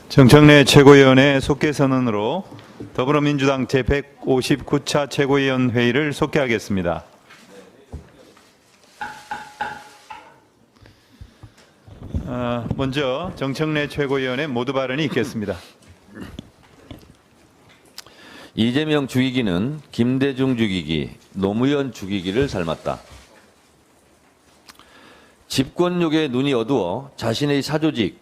정청래 최고위원의 속개 선언으로 더불어민주당 제159차 최고위원 회의를 속개하겠습니다. 먼저 정청래 최고위원의 모두 발언이 있겠습니다. 이재명 죽이기는 김대중 죽이기, 노무현 죽이기를 닮았다. 집권욕에 눈이 어두워 자신의 사조직,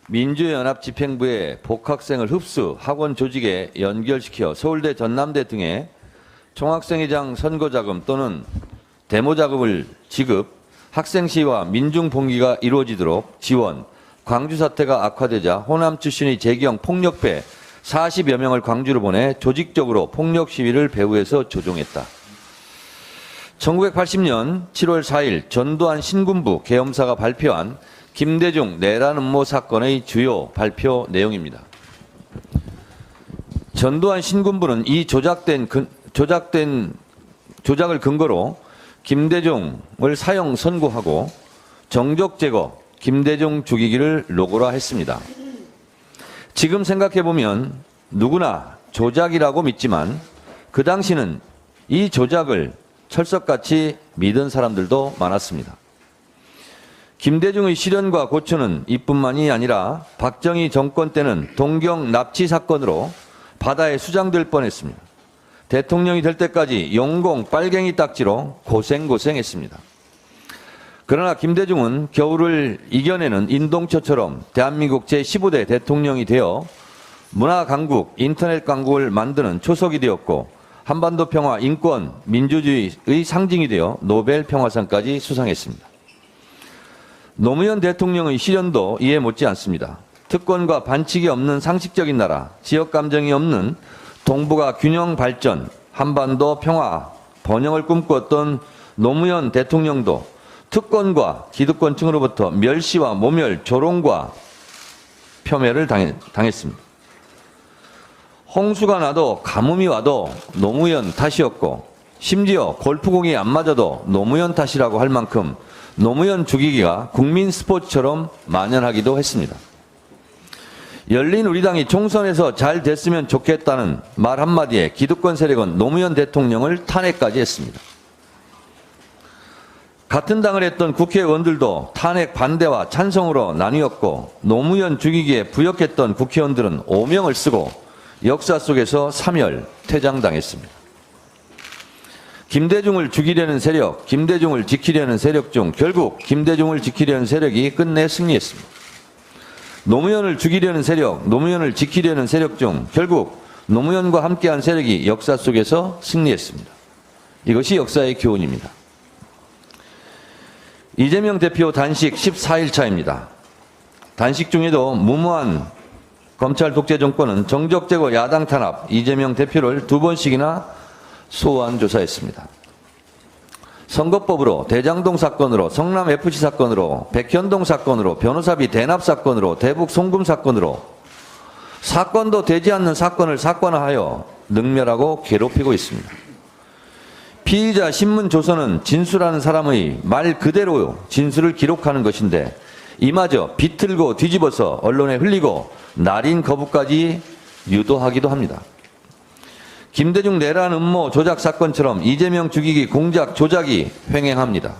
민주연합집행부의 복학생을 흡수, 학원 조직에 연결시켜 서울대, 전남대 등의 총학생회장 선거자금 또는 데모자금을 지급, 학생시위와 민중봉기가 이루어지도록 지원, 광주 사태가 악화되자 호남 출신의 재경 폭력배 40여 명을 광주로 보내 조직적으로 폭력 시위를 배후에서 조종했다. 1980년 7월 4일 전두환 신군부 계엄사가 발표한 김대중 내란 음모 사건의 주요 발표 내용입니다. 전두환 신군부는 이 조작을 근거로 김대중을 사형 선고하고 정적 제거, 김대중 죽이기를 로고화 했습니다. 지금 생각해보면 누구나 조작이라고 믿지만 그 당시는 이 조작을 철석같이 믿은 사람들도 많았습니다. 김대중의 실현과 고초는 이뿐만이 아니라 박정희 정권 때는 동경 납치 사건으로 바다에 수장될 뻔했습니다. 대통령이 될 때까지 용공 빨갱이 딱지로 고생했습니다. 그러나 김대중은 겨울을 이겨내는 인동초처럼 대한민국 제15대 대통령이 되어 문화 강국, 인터넷 강국을 만드는 초석이 되었고 한반도 평화, 인권, 민주주의의 상징이 되어 노벨 평화상까지 수상했습니다. 노무현 대통령의 실현도 이해 못지 않습니다. 특권과 반칙이 없는 상식적인 나라, 지역 감정이 없는 동북아 균형 발전, 한반도 평화, 번영을 꿈꾸었던 노무현 대통령도 특권과 기득권층으로부터 멸시와 모멸, 조롱과 폄훼를 당했습니다. 홍수가 나도 가뭄이 와도 노무현 탓이었고 심지어 골프공이 안 맞아도 노무현 탓이라고 할 만큼 노무현 죽이기가 국민 스포츠처럼 만연하기도 했습니다. 열린 우리당이 총선에서 잘 됐으면 좋겠다는 말 한마디에 기득권 세력은 노무현 대통령을 탄핵까지 했습니다. 같은 당을 했던 국회의원들도 탄핵 반대와 찬성으로 나뉘었고 노무현 죽이기에 부역했던 국회의원들은 오명을 쓰고 역사 속에서 사멸, 퇴장당했습니다. 김대중을 죽이려는 세력, 김대중을 지키려는 세력 중 결국 김대중을 지키려는 세력이 끝내 승리했습니다. 노무현을 죽이려는 세력, 노무현을 지키려는 세력 중 결국 노무현과 함께한 세력이 역사 속에서 승리했습니다. 이것이 역사의 교훈입니다. 이재명 대표 단식 14일 차입니다. 단식 중에도 무모한 검찰 독재 정권은 정적 제거, 야당 탄압, 이재명 대표를 2번씩이나 소환 조사했습니다. 선거법으로 대장동 사건으로, 성남FC 사건으로, 백현동 사건으로, 변호사비 대납 사건으로, 대북 송금 사건으로 사건도 되지 않는 사건을 사건화하여 능멸하고 괴롭히고 있습니다. 피의자 신문조서는 진술하는 사람의 말 그대로 진술을 기록하는 것인데 이마저 비틀고 뒤집어서 언론에 흘리고 날인 거부까지 유도하기도 합니다. 김대중 내란 음모 조작 사건처럼 이재명 죽이기 공작 조작이 횡행합니다.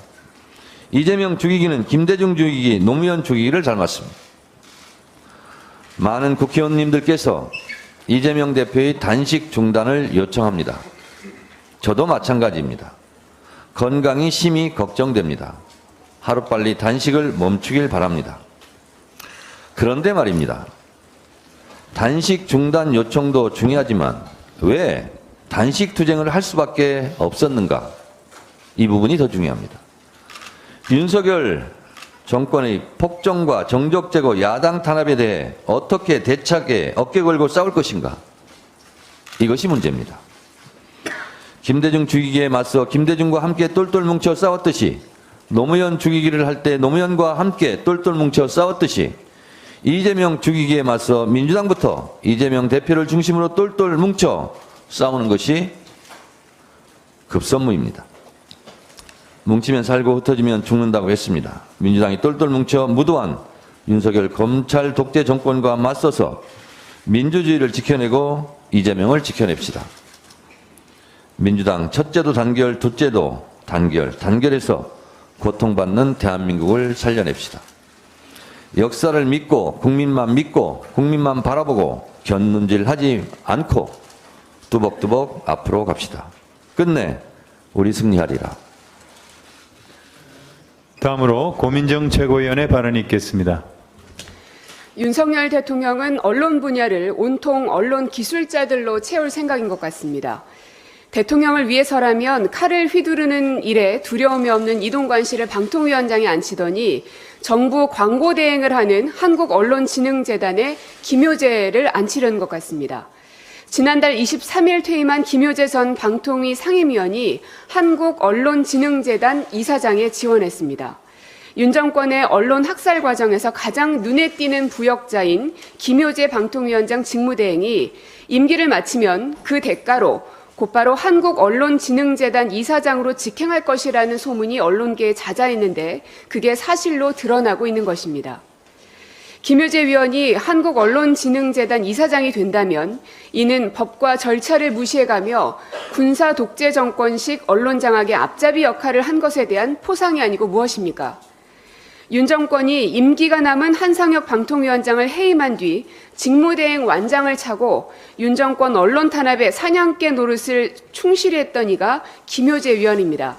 이재명 죽이기는 김대중 죽이기, 노무현 죽이기를 닮았습니다. 많은 국회의원님들께서 이재명 대표의 단식 중단을 요청합니다. 저도 마찬가지입니다. 건강이 심히 걱정됩니다. 하루빨리 단식을 멈추길 바랍니다. 그런데 말입니다. 단식 중단 요청도 중요하지만 왜 단식 투쟁을 할 수밖에 없었는가? 이 부분이 더 중요합니다. 윤석열 정권의 폭정과 정적 제거, 야당 탄압에 대해 어떻게 대차게 어깨 걸고 싸울 것인가? 이것이 문제입니다. 김대중 죽이기에 맞서 김대중과 함께 똘똘 뭉쳐 싸웠듯이, 노무현 죽이기를 할 때 노무현과 함께 똘똘 뭉쳐 싸웠듯이, 이재명 죽이기에 맞서 민주당부터 이재명 대표를 중심으로 똘똘 뭉쳐 싸우는 것이 급선무입니다. 뭉치면 살고 흩어지면 죽는다고 했습니다. 민주당이 똘똘 뭉쳐 무도한 윤석열 검찰 독재 정권과 맞서서 민주주의를 지켜내고 이재명을 지켜냅시다. 민주당 첫째도 단결, 둘째도 단결, 단결해서 고통받는 대한민국을 살려냅시다. 역사를 믿고 국민만 바라보고 견눈질하지 않고 뚜벅뚜벅 앞으로 갑시다. 끝내 우리 승리하리라. 다음으로 고민정 최고위원의 발언이 있겠습니다. 윤석열 대통령은 언론 분야를 온통 언론 기술자들로 채울 생각인 것 같습니다. 대통령을 위해서라면 칼을 휘두르는 일에 두려움이 없는 이동관 씨를 방통위원장에 앉히더니 정부 광고 대행을 하는 한국언론진흥재단에 김효재를 앉히려는 것 같습니다. 지난달 23일 퇴임한 김효재 전 방통위 상임위원이 한국언론진흥재단 이사장에 지원했습니다. 윤 정권의 언론 학살 과정에서 가장 눈에 띄는 부역자인 김효재 방통위원장 직무대행이 임기를 마치면 그 대가로 곧바로 한국언론진흥재단 이사장으로 직행할 것이라는 소문이 언론계에 자자했는데 그게 사실로 드러나고 있는 것입니다. 김효재 위원이 한국언론진흥재단 이사장이 된다면 이는 법과 절차를 무시해가며 군사 독재 정권식 언론 장악의 앞잡이 역할을 한 것에 대한 포상이 아니고 무엇입니까? 윤 정권이 임기가 남은 한상혁 방통위원장을 해임한 뒤 직무대행 완장을 차고 윤 정권 언론 탄압의 사냥개 노릇을 충실히 했던 이가 김효재 위원입니다.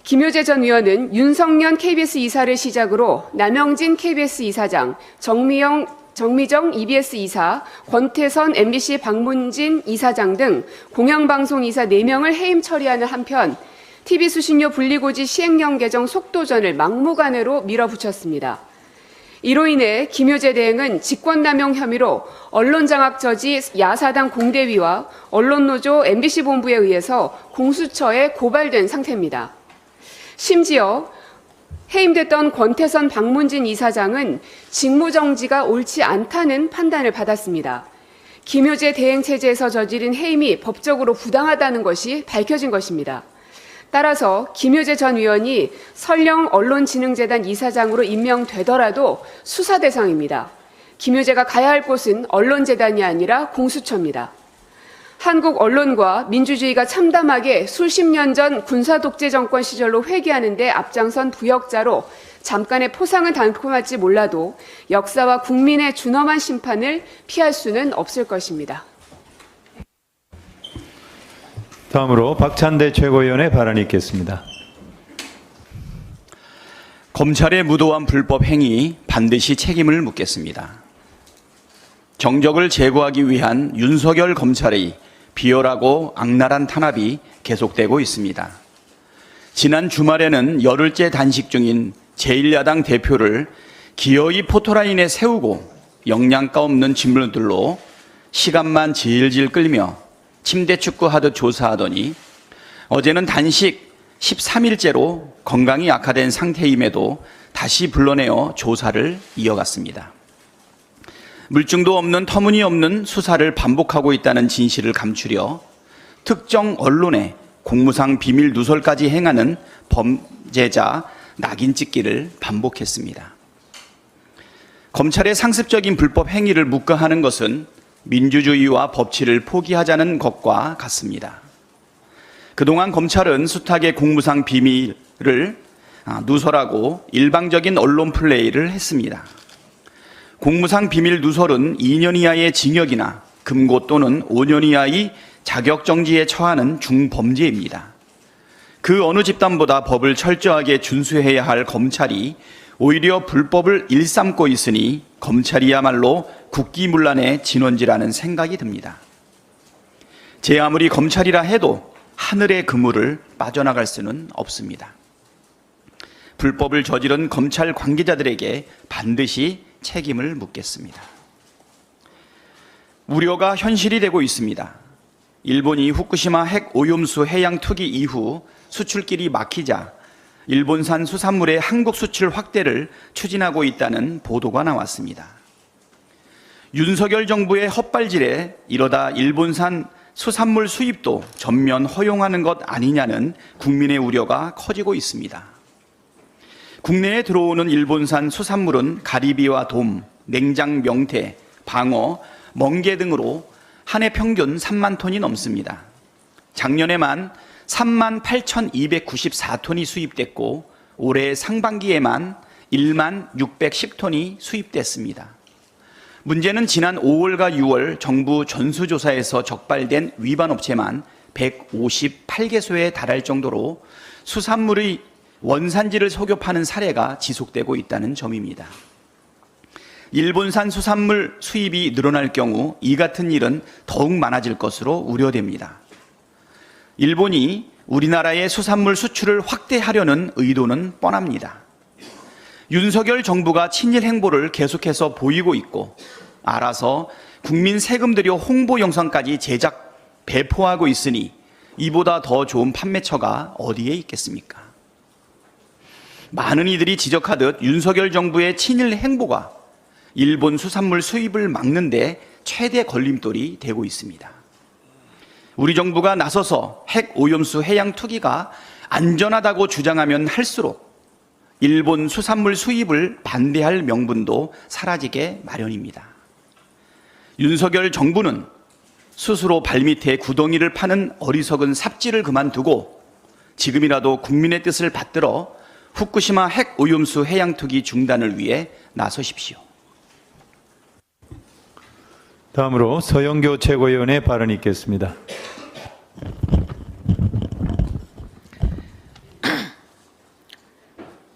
김효재 전 위원은 윤석년 KBS 이사를 시작으로 남영진 KBS 이사장, 정미정 EBS 이사, 권태선 MBC 박문진 이사장 등 공영방송 이사 4명을 해임 처리하는 한편 TV 수신료 분리고지 시행령 개정 속도전을 막무가내로 밀어붙였습니다. 이로 인해 김효재 대행은 직권남용 혐의로 언론장악 저지 야사당 공대위와 언론노조 MBC 본부에 의해서 공수처에 고발된 상태입니다. 심지어 해임됐던 권태선 박문진 이사장은 직무정지가 옳지 않다는 판단을 받았습니다. 김효재 대행체제에서 저지른 해임이 법적으로 부당하다는 것이 밝혀진 것입니다. 따라서 김효재 전 위원이 설령 언론진흥재단 이사장으로 임명되더라도 수사 대상입니다. 김효재가 가야 할 곳은 언론재단이 아니라 공수처입니다. 한국 언론과 민주주의가 참담하게 수십 년 전 군사독재 정권 시절로 회귀하는 데 앞장선 부역자로 잠깐의 포상은 달콤할지 몰라도 역사와 국민의 준엄한 심판을 피할 수는 없을 것입니다. 다음으로 박찬대 최고위원의 발언이 있겠습니다. 검찰의 무도한 불법 행위 반드시 책임을 묻겠습니다. 정적을 제거하기 위한 윤석열 검찰의 비열하고 악랄한 탄압이 계속되고 있습니다. 지난 주말에는 열흘째 단식 중인 제1야당 대표를 기어이 포토라인에 세우고 영양가 없는 질문들로 시간만 질질 끌며 침대 축구하듯 조사하더니 어제는 단식 13일째로 건강이 악화된 상태임에도 다시 불러내어 조사를 이어갔습니다. 물증도 없는 터무니없는 수사를 반복하고 있다는 진실을 감추려 특정 언론에 공무상 비밀 누설까지 행하는 범죄자 낙인 찍기를 반복했습니다. 검찰의 상습적인 불법 행위를 묵과하는 것은 민주주의와 법치를 포기하자는 것과 같습니다. 그동안 검찰은 숱하게 공무상 비밀을 누설하고 일방적인 언론 플레이를 했습니다. 공무상 비밀 누설은 2년 이하의 징역이나 금고 또는 5년 이하의 자격정지에 처하는 중범죄입니다. 그 어느 집단보다 법을 철저하게 준수해야 할 검찰이 오히려 불법을 일삼고 있으니 검찰이야말로 국기문란의 진원지라는 생각이 듭니다. 제 아무리 검찰이라 해도 하늘의 그물을 빠져나갈 수는 없습니다. 불법을 저지른 검찰 관계자들에게 반드시 책임을 묻겠습니다. 우려가 현실이 되고 있습니다. 일본이 후쿠시마 핵 오염수 해양 투기 이후 수출길이 막히자 일본산 수산물의 한국 수출 확대를 추진하고 있다는 보도가 나왔습니다. 윤석열 정부의 헛발질에 이러다 일본산 수산물 수입도 전면 허용하는 것 아니냐는 국민의 우려가 커지고 있습니다. 국내에 들어오는 일본산 수산물은 가리비와 돔, 냉장 명태, 방어, 멍게 등으로 한 해 평균 3만 톤이 넘습니다. 작년에만 3만 8,294톤이 수입됐고 올해 상반기에만 1만 610톤이 수입됐습니다. 문제는 지난 5월과 6월 정부 전수조사에서 적발된 위반 업체만 158개소에 달할 정도로 수산물의 원산지를 속여 파는 사례가 지속되고 있다는 점입니다. 일본산 수산물 수입이 늘어날 경우 이 같은 일은 더욱 많아질 것으로 우려됩니다. 일본이 우리나라의 수산물 수출을 확대하려는 의도는 뻔합니다. 윤석열 정부가 친일 행보를 계속해서 보이고 있고 알아서 국민 세금 들여 홍보 영상까지 제작, 배포하고 있으니 이보다 더 좋은 판매처가 어디에 있겠습니까? 많은 이들이 지적하듯 윤석열 정부의 친일 행보가 일본 수산물 수입을 막는 데 최대 걸림돌이 되고 있습니다. 우리 정부가 나서서 핵 오염수 해양 투기가 안전하다고 주장하면 할수록 일본 수산물 수입을 반대할 명분도 사라지게 마련입니다. 윤석열 정부는 스스로 발밑에 구덩이를 파는 어리석은 삽질을 그만두고 지금이라도 국민의 뜻을 받들어 후쿠시마 핵 오염수 해양 투기 중단을 위해 나서십시오. 다음으로 서영교 최고위원의 발언이 있겠습니다.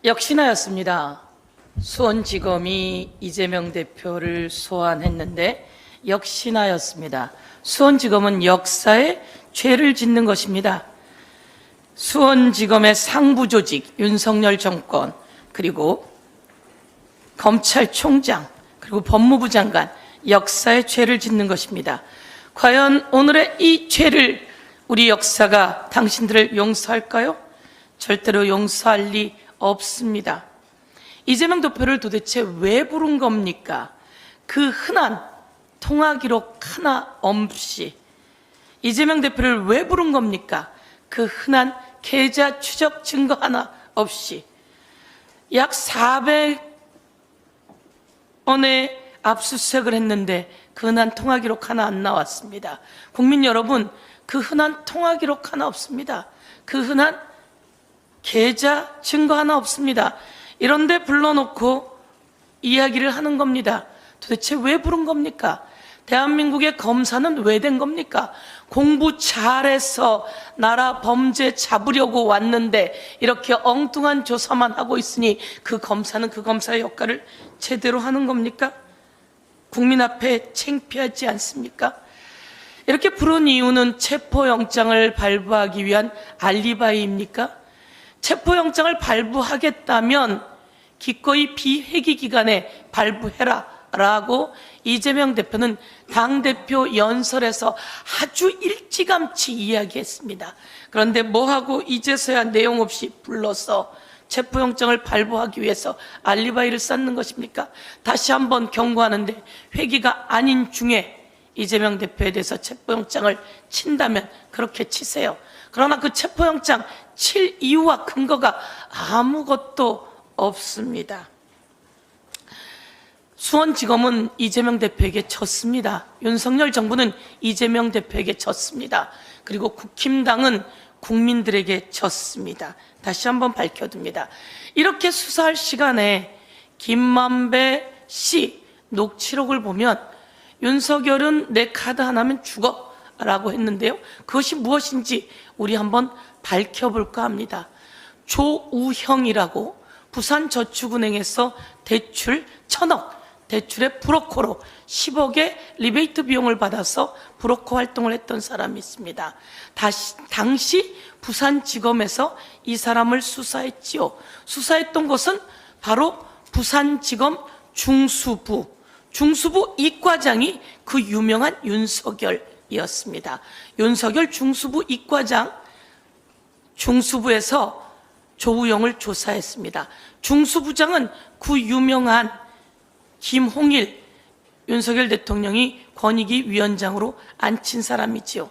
역시나였습니다. 수원지검이 이재명 대표를 소환했는데 역시나였습니다. 수원지검은 역사에 죄를 짓는 것입니다. 수원지검의 상부조직, 윤석열 정권, 그리고 검찰총장, 그리고 법무부 장관, 역사에 죄를 짓는 것입니다. 과연 오늘의 이 죄를 우리 역사가 당신들을 용서할까요? 절대로 용서할 리 없습니다. 이재명 대표를 도대체 왜 부른 겁니까? 그 흔한 통화 기록 하나 없이 이재명 대표를 왜 부른 겁니까? 그 흔한 계좌 추적 증거 하나 없이 약 400원의 압수수색을 했는데 그 흔한 통화 기록 하나 안 나왔습니다. 국민 여러분, 그 흔한 통화 기록 하나 없습니다. 그 흔한 계좌 증거 하나 없습니다. 이런데 불러놓고 이야기를 하는 겁니다. 도대체 왜 부른 겁니까? 대한민국의 검사는 왜 된 겁니까? 공부 잘해서 나라 범죄 잡으려고 왔는데 이렇게 엉뚱한 조사만 하고 있으니 그 검사는 그 검사의 역할을 제대로 하는 겁니까? 국민 앞에 창피하지 않습니까? 이렇게 부른 이유는 체포영장을 발부하기 위한 알리바이입니까? 체포영장을 발부하겠다면 기꺼이 비회기 기간에 발부해라 라고 이재명 대표는 당대표 연설에서 아주 일찌감치 이야기했습니다. 그런데 뭐하고 이제서야 내용 없이 불러서 체포영장을 발부하기 위해서 알리바이를 쌓는 것입니까? 다시 한번 경고하는데 회기가 아닌 중에 이재명 대표에 대해서 체포영장을 친다면 그렇게 치세요. 그러나 그 체포영장 칠 이유와 근거가 아무것도 없습니다. 수원지검은 이재명 대표에게 졌습니다. 윤석열 정부는 이재명 대표에게 졌습니다. 그리고 국힘당은 국민들에게 졌습니다. 다시 한번 밝혀둡니다. 이렇게 수사할 시간에 김만배 씨 녹취록을 보면 윤석열은 내 카드 하나면 죽어 라고 했는데요. 그것이 무엇인지 우리 한번 밝혀볼까 합니다. 조우형이라고 부산저축은행에서 대출 1,000억, 대출의 브로커로 10억의 리베이트 비용을 받아서 브로커 활동을 했던 사람이 있습니다. 당시 부산지검에서 이 사람을 수사했지요. 수사했던 것은 바로 부산지검 중수부 이과장이 그 유명한 윤석열 이었습니다. 윤석열 중수부 이과장 중수부에서 조우영을 조사했습니다. 중수부장은 그 유명한 김홍일 윤석열 대통령이 권익위 위원장으로 앉힌 사람이지요.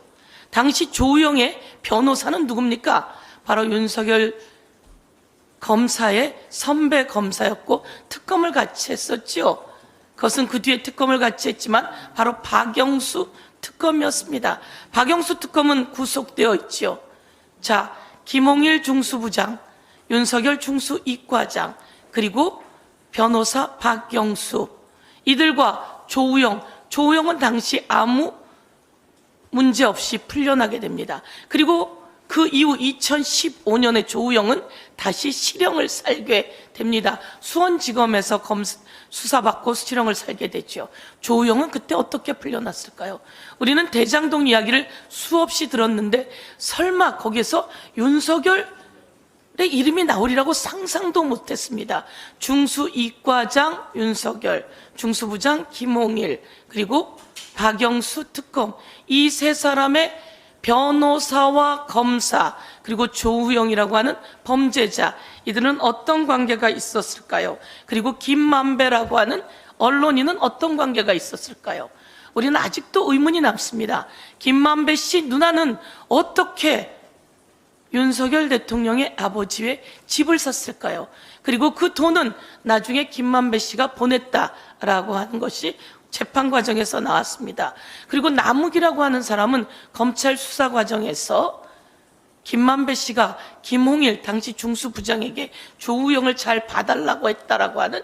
당시 조우영의 변호사는 누굽니까? 바로 윤석열 검사의 선배 검사였고 특검을 같이 했었지요. 그것은 그 뒤에 특검을 같이 했지만 바로 박영수 특검이었습니다. 박영수 특검은 구속되어 있지요. 자, 김홍일 중수부장, 윤석열 중수 이과장, 그리고 변호사 박영수, 이들과 조우영은 당시 아무 문제 없이 풀려나게 됩니다. 그리고 그 이후 2015년에 조우영은 다시 실형을 살게 됩니다. 수원지검에서 수사받고 실형을 살게 됐죠. 조우영은 그때 어떻게 풀려났을까요? 우리는 대장동 이야기를 수없이 들었는데 설마 거기에서 윤석열의 이름이 나오리라고 상상도 못했습니다. 중수 이과장 윤석열, 중수부장 김홍일, 그리고 박영수 특검, 이 세 사람의 변호사와 검사, 그리고 조우영이라고 하는 범죄자, 이들은 어떤 관계가 있었을까요? 그리고 김만배라고 하는 언론인은 어떤 관계가 있었을까요? 우리는 아직도 의문이 남습니다. 김만배 씨 누나는 어떻게 윤석열 대통령의 아버지의 집을 샀을까요? 그리고 그 돈은 나중에 김만배 씨가 보냈다라고 하는 것이 재판 과정에서 나왔습니다. 그리고 남욱이라고 하는 사람은 검찰 수사 과정에서 김만배 씨가 김홍일 당시 중수부장에게 조우영을 잘 봐달라고 했다라고 하는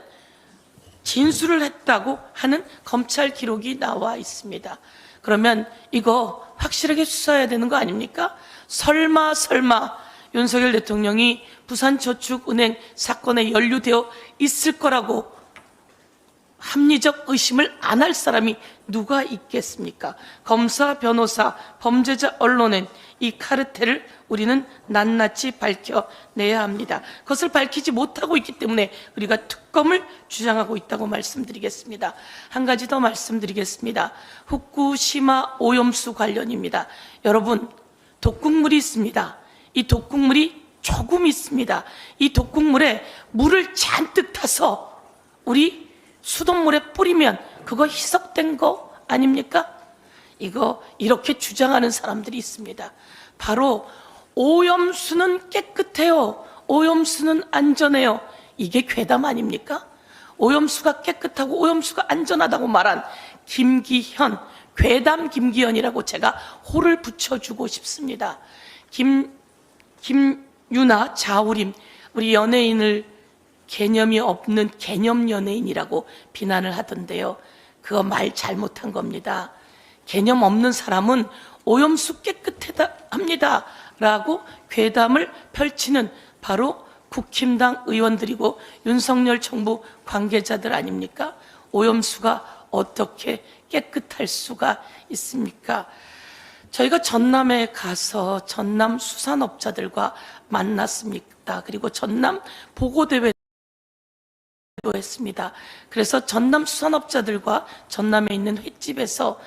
진술을 했다고 하는 검찰 기록이 나와 있습니다. 그러면 이거 확실하게 수사해야 되는 거 아닙니까? 설마 윤석열 대통령이 부산저축은행 사건에 연루되어 있을 거라고 합리적 의심을 안 할 사람이 누가 있겠습니까? 검사, 변호사, 범죄자, 언론인, 이 카르텔을 우리는 낱낱이 밝혀내야 합니다. 그것을 밝히지 못하고 있기 때문에 우리가 특검을 주장하고 있다고 말씀드리겠습니다. 한 가지 더 말씀드리겠습니다. 후쿠시마 오염수 관련입니다. 여러분, 독극물이 있습니다. 이 독극물이 조금 있습니다. 이 독극물에 물을 잔뜩 타서 우리 수돗물에 뿌리면 그거 희석된 거 아닙니까? 이거 이렇게 주장하는 사람들이 있습니다. 바로 오염수는 깨끗해요. 오염수는 안전해요. 이게 괴담 아닙니까? 오염수가 깨끗하고 오염수가 안전하다고 말한 김기현, 괴담 김기현이라고 제가 호를 붙여주고 싶습니다. 김유나, 자우림, 우리 연예인을 개념이 없는 개념 연예인이라고 비난을 하던데요. 그거 말 잘못한 겁니다. 개념 없는 사람은 오염수 깨끗합니다 라고 괴담을 펼치는 바로 국힘당 의원들이고 윤석열 정부 관계자들 아닙니까? 오염수가 어떻게 깨끗할 수가 있습니까? 저희가 전남에 가서 전남 수산업자들과 만났습니다. 그리고 전남 보고대회 했습니다. 그래서 전남 수산업자들과 전남에 있는 횟집에서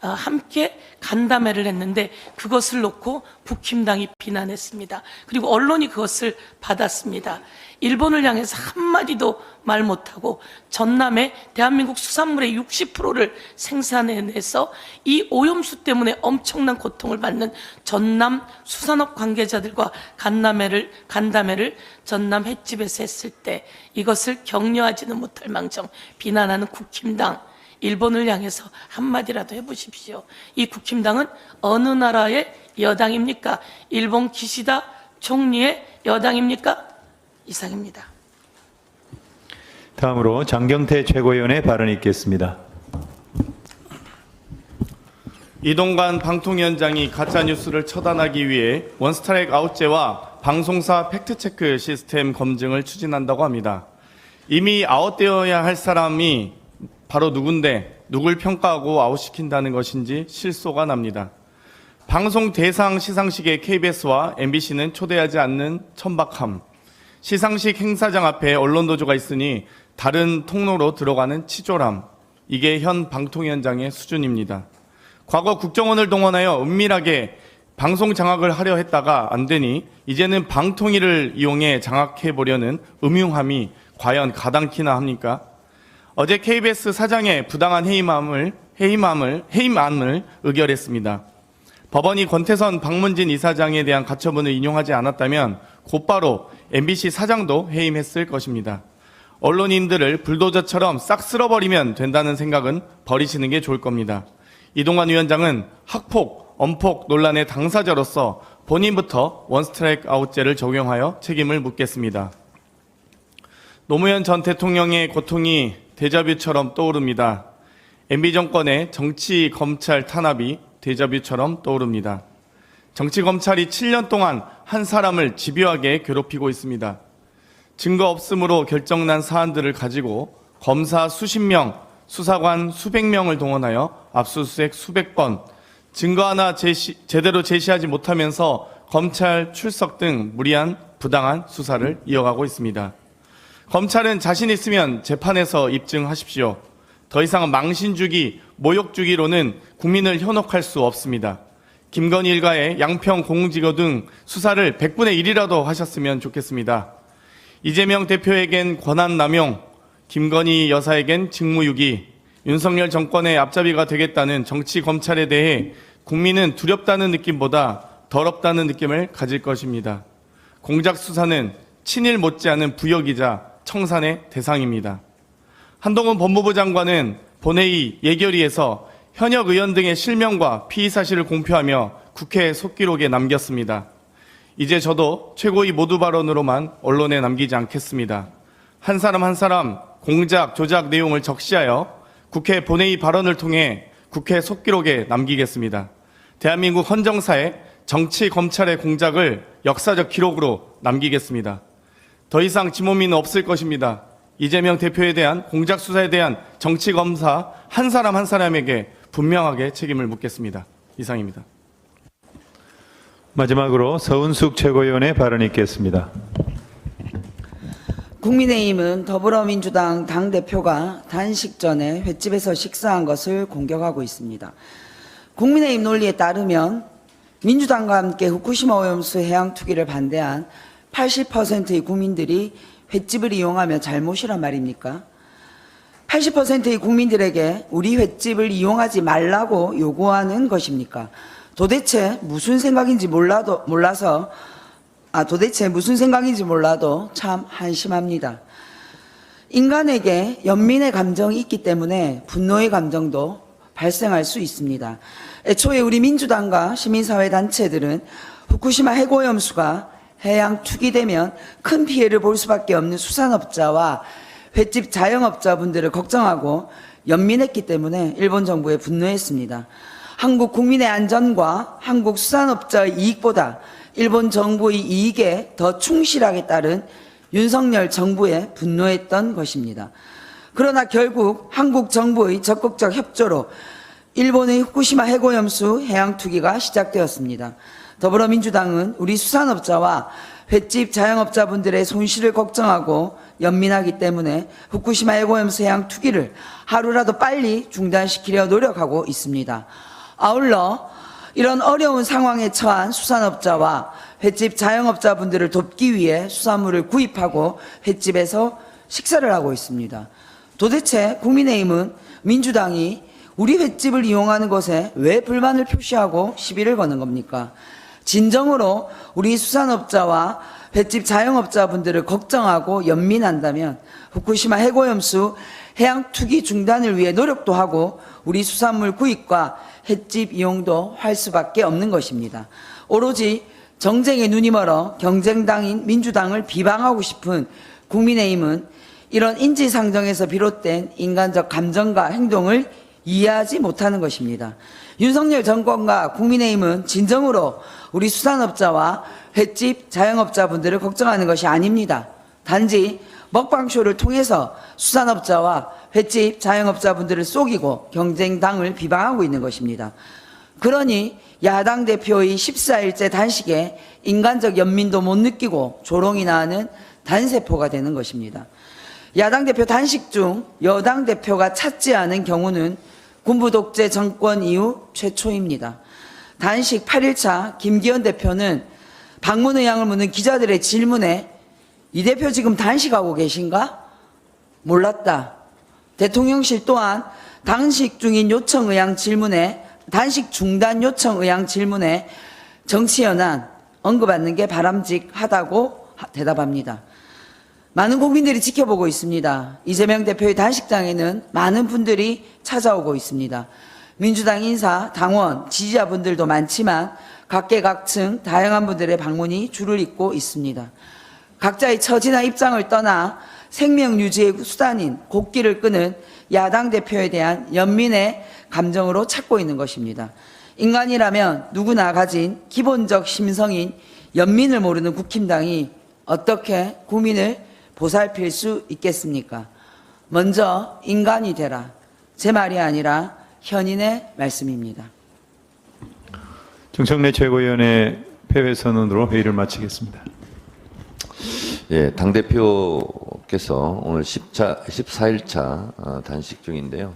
함께 간담회를 했는데 그것을 놓고 국힘당이 비난했습니다. 그리고 언론이 그것을 받았습니다. 일본을 향해서 한마디도 말 못하고 전남에 대한민국 수산물의 60%를 생산해내서 이 오염수 때문에 엄청난 고통을 받는 전남 수산업 관계자들과 간담회를 전남 횟집에서 했을 때 이것을 격려하지는 못할 망정 비난하는 국힘당, 일본을 향해서 한마디라도 해보십시오. 이 국힘당은 어느 나라의 여당입니까? 일본 기시다 총리의 여당입니까? 이상입니다. 다음으로 장경태 최고위원의 발언이 있겠습니다. 이동관 방통위원장이 가짜뉴스를 처단하기 위해 원스트라이크 아웃제와 방송사 팩트체크 시스템 검증을 추진한다고 합니다. 이미 아웃되어야 할 사람이 바로 누군데 누굴 평가하고 아웃시킨다는 것인지 실소가 납니다. 방송 대상 시상식에 KBS와 MBC는 초대하지 않는 천박함, 시상식 행사장 앞에 언론 도주가 있으니 다른 통로로 들어가는 치졸함, 이게 현 방통위원장의 수준입니다. 과거 국정원을 동원하여 은밀하게 방송 장악을 하려 했다가 안 되니 이제는 방통위를 이용해 장악해 보려는 음흉함이 과연 가당키나 합니까? 어제 KBS 사장의 부당한 해임안을 의결했습니다. 법원이 권태선 박문진 이사장에 대한 가처분을 인용하지 않았다면 곧바로 MBC 사장도 해임했을 것입니다. 언론인들을 불도저처럼 싹 쓸어버리면 된다는 생각은 버리시는 게 좋을 겁니다. 이동관 위원장은 학폭, 엄폭 논란의 당사자로서 본인부터 원스트라이크 아웃제를 적용하여 책임을 묻겠습니다. 노무현 전 대통령의 고통이 데자뷰처럼 떠오릅니다. MB 정권의 정치 검찰 탄압이 데자뷰처럼 떠오릅니다. 정치 검찰이 7년 동안 한 사람을 집요하게 괴롭히고 있습니다. 증거 없음으로 결정난 사안들을 가지고 검사 수십 명, 수사관 수백 명을 동원하여 압수수색 수백 번, 증거 하나 제대로 제시하지 못하면서 검찰 출석 등 무리한 부당한 수사를 이어가고 있습니다. 검찰은 자신 있으면 재판에서 입증하십시오. 더 이상 망신 주기, 모욕 주기로는 국민을 현혹할 수 없습니다. 김건희 일가의 양평 공직어 등 수사를 100분의 1이라도 하셨으면 좋겠습니다. 이재명 대표에겐 권한 남용, 김건희 여사에겐 직무유기, 윤석열 정권의 앞잡이가 되겠다는 정치 검찰에 대해 국민은 두렵다는 느낌보다 더럽다는 느낌을 가질 것입니다. 공작 수사는 친일 못지않은 부역이자 청산의 대상입니다. 한동훈 법무부 장관은 본회의 예결위에서 현역 의원 등의 실명과 피의 사실을 공표하며 국회 속기록에 남겼습니다. 이제 저도 최고위 모두 발언으로만 언론에 남기지 않겠습니다. 한 사람 한 사람 공작, 조작 내용을 적시하여 국회 본회의 발언을 통해 국회 속기록에 남기겠습니다. 대한민국 헌정사에 정치 검찰의 공작을 역사적 기록으로 남기겠습니다. 더 이상 지모미는 없을 것입니다. 이재명 대표에 대한 공작 수사에 대한 정치 검사 한 사람 한 사람에게 분명하게 책임을 묻겠습니다. 이상입니다. 마지막으로 서은숙 최고위원의 발언이 있겠습니다. 국민의힘은 더불어민주당 당대표가 단식 전에 횟집에서 식사한 것을 공격하고 있습니다. 국민의힘 논리에 따르면 민주당과 함께 후쿠시마 오염수 해양 투기를 반대한 80%의 국민들이 횟집을 이용하면 잘못이란 말입니까? 80%의 국민들에게 우리 횟집을 이용하지 말라고 요구하는 것입니까? 도대체 무슨 생각인지 몰라도 참 한심합니다. 인간에게 연민의 감정이 있기 때문에 분노의 감정도 발생할 수 있습니다. 애초에 우리 민주당과 시민사회 단체들은 후쿠시마 해고염수가 해양 투기되면 큰 피해를 볼 수밖에 없는 수산업자와 횟집 자영업자분들을 걱정하고 연민했기 때문에 일본 정부에 분노했습니다. 한국 국민의 안전과 한국 수산업자의 이익보다 일본 정부의 이익에 더 충실하게 따른 윤석열 정부에 분노했던 것입니다. 그러나 결국 한국 정부의 적극적 협조로 일본의 후쿠시마 해고염수 해양 투기가 시작되었습니다. 더불어민주당은 우리 수산업자와 횟집 자영업자분들의 손실을 걱정하고 연민하기 때문에 후쿠시마 해고염수 해양 투기를 하루라도 빨리 중단시키려 노력하고 있습니다. 아울러 이런 어려운 상황에 처한 수산업자와 횟집 자영업자분들을 돕기 위해 수산물을 구입하고 횟집에서 식사를 하고 있습니다. 도대체 국민의힘은 민주당이 우리 횟집을 이용하는 것에 왜 불만을 표시하고 시비를 거는 겁니까? 진정으로 우리 수산업자와 횟집 자영업자분들을 걱정하고 연민한다면 후쿠시마 해고염수 해양 투기 중단을 위해 노력도 하고 우리 수산물 구입과 횟집 이용도 할 수밖에 없는 것입니다. 오로지 정쟁에 눈이 멀어 경쟁당인 민주당을 비방하고 싶은 국민의힘은 이런 인지상정에서 비롯된 인간적 감정과 행동을 이해하지 못하는 것입니다. 윤석열 정권과 국민의힘은 진정으로 우리 수산업자와 횟집 자영업자분들을 걱정하는 것이 아닙니다. 단지 먹방쇼를 통해서 수산업자와 횟집 자영업자분들을 속이고 경쟁당을 비방하고 있는 것입니다. 그러니 야당 대표의 14일째 단식에 인간적 연민도 못 느끼고 조롱이 나는 단세포가 되는 것입니다. 야당 대표 단식 중 여당 대표가 찾지 않은 경우는 군부 독재 정권 이후 최초입니다. 단식 8일차 김기현 대표는 방문 의향을 묻는 기자들의 질문에 이 대표 지금 단식하고 계신가? 몰랐다. 대통령실 또한 단식 중인 요청 의향 질문에 단식 중단 요청 의향 질문에 정치 현안 언급하는 게 바람직하다고 대답합니다. 많은 국민들이 지켜보고 있습니다. 이재명 대표의 단식장에는 많은 분들이 찾아오고 있습니다. 민주당 인사, 당원, 지지자분들도 많지만 각계각층 다양한 분들의 방문이 줄을 잇고 있습니다. 각자의 처지나 입장을 떠나 생명 유지의 수단인 곡기를 끄는 야당 대표에 대한 연민의 감정으로 찾고 있는 것입니다. 인간이라면 누구나 가진 기본적 심성인 연민을 모르는 국힘당이 어떻게 국민을 보살필 수 있겠습니까? 먼저 인간이 되라. 제 말이 아니라 현인의 말씀입니다. 정청래 최고위원의 패배 선언으로 회의를 마치겠습니다. 예, 당대표께서 오늘 14일차 단식 중인데요.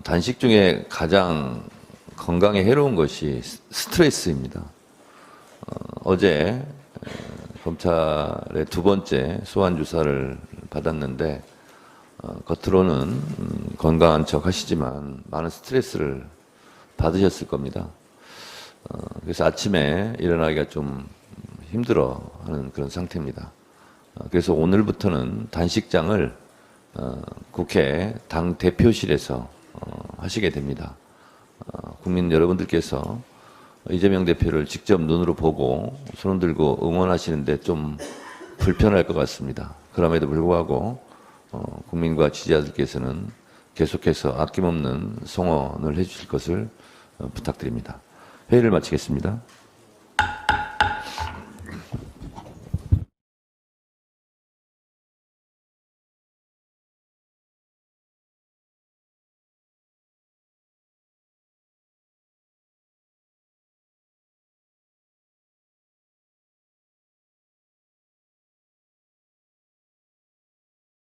단식 중에 가장 건강에 해로운 것이 스트레스입니다. 어제 검찰의 두 번째 소환 조사를 받았는데 겉으로는 건강한 척 하시지만 많은 스트레스를 받으셨을 겁니다. 그래서 아침에 일어나기가 좀 힘들어하는 그런 상태입니다. 그래서 오늘부터는 단식장을 국회 당 대표실에서 하시게 됩니다. 국민 여러분들께서 이재명 대표를 직접 눈으로 보고 손을 들고 응원하시는데 좀 불편할 것 같습니다. 그럼에도 불구하고 국민과 지지자들께서는 계속해서 아낌없는 성원을 해주실 것을 부탁드립니다. 회의를 마치겠습니다.